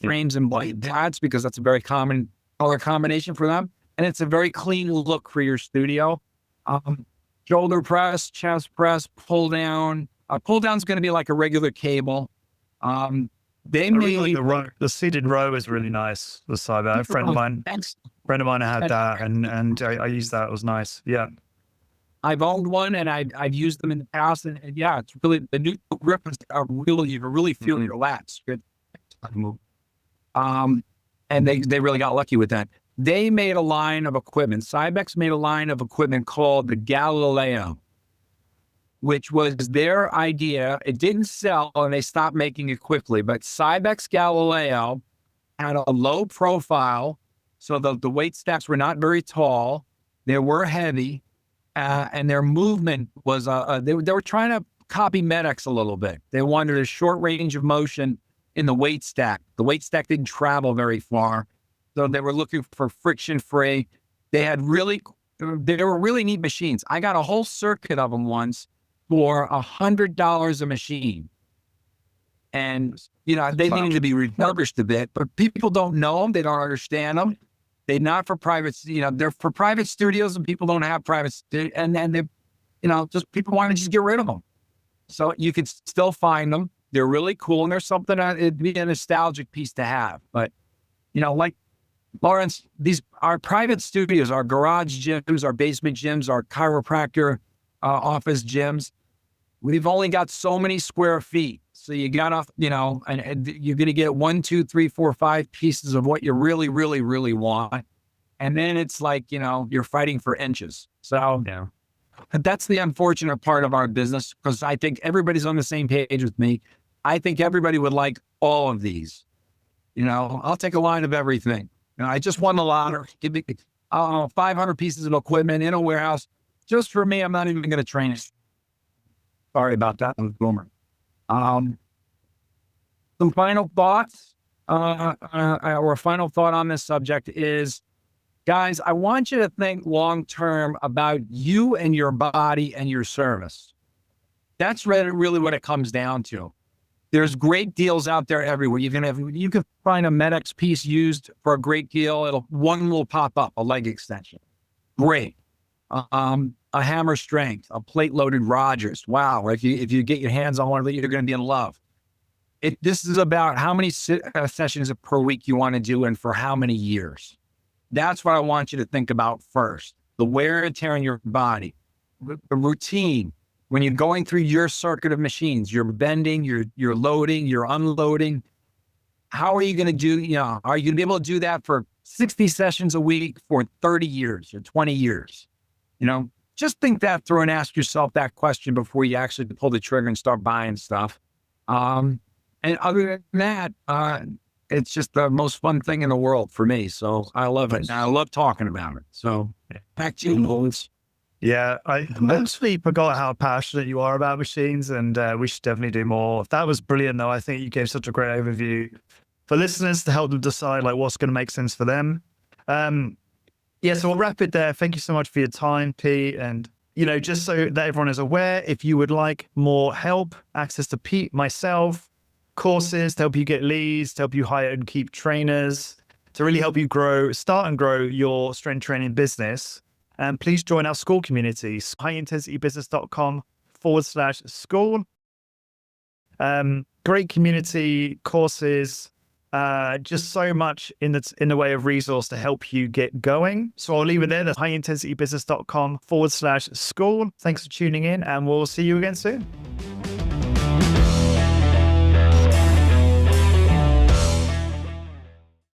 frames and white pads, because that's a very common color combination for them. And it's a very clean look for your studio. Shoulder press, chest press, pull down. Pull down is going to be like a regular cable. The seated row is really nice. The Cyber, a friend of mine had that, and I used that. It was nice. Yeah. I've owned one, and I've used them in the past, and yeah, it's really, the new grips are really, you can really feel your lats. Good. And they really got lucky with that. They made a line of equipment. Cybex made a line of equipment called the Galileo, which was their idea. It didn't sell, and they stopped making it quickly. But Cybex Galileo had a low profile, so the weight stacks were not very tall. They were heavy, and their movement was, they were trying to copy MedX a little bit. They wanted a short range of motion in the weight stack. The weight stack didn't travel very far. So they were looking for friction-free. They were really neat machines. I got a whole circuit of them once for $100 a machine. And, they needed to be refurbished a bit, but people don't know them. They don't understand them. They're not for private, they're for private studios, and people don't have private studios. And they, just people want to just get rid of them. So you can still find them. They're really cool. And there's something it'd be a nostalgic piece to have. But, like Lawrence, our private studios, our garage gyms, our basement gyms, our chiropractor office gyms, we've only got so many square feet. So you got to, and you're going to get 1, 2, 3, 4, 5 pieces of what you really, really, really want. And then it's like, you're fighting for inches. So yeah, that's the unfortunate part of our business, because I think everybody's on the same page with me. I think everybody would like all of these. I'll take a line of everything. I just won the lottery. Give me 500 pieces of equipment in a warehouse just for me. I'm not even going to train it. Sorry about that. I'm a boomer. Some final thoughts, or a final thought on this subject is, guys, I want you to think long-term about you and your body and your service. That's really what it comes down to. There's great deals out there everywhere. You can find a MedX piece used for a great deal. One will pop up, a leg extension. Great. A hammer strength, a plate loaded Rogers. Wow. If you get your hands on one of these, you're going to be in love. This is about how many sessions per week you want to do, and for how many years. That's what I want you to think about first. The wear and tear on your body, the routine. When you're going through your circuit of machines, you're bending, you're loading, you're unloading. How are you going to do, are you going to be able to do that for 60 sessions a week for 30 years or 20 years? Just think that through and ask yourself that question before you actually pull the trigger and start buying stuff. And other than that, it's just the most fun thing in the world for me. So I love it. And I love talking about it. So back to you, Lawrence. Yeah, I mostly forgot how passionate you are about machines, and we should definitely do more. That was brilliant, though. I think you gave such a great overview for listeners to help them decide like what's going to make sense for them. Yeah, so we'll wrap it there. Thank you so much for your time, Pete. And, just so that everyone is aware, if you would like more help, access to Pete, myself, courses to help you get leads, to help you hire and keep trainers, to really help you start and grow your strength training business, please join our school community, highintensitybusiness.com/school. Great community, courses, just so much in the way of resource to help you get going. So I'll leave it there. That's highintensitybusiness.com/school. Thanks for tuning in, and we'll see you again soon.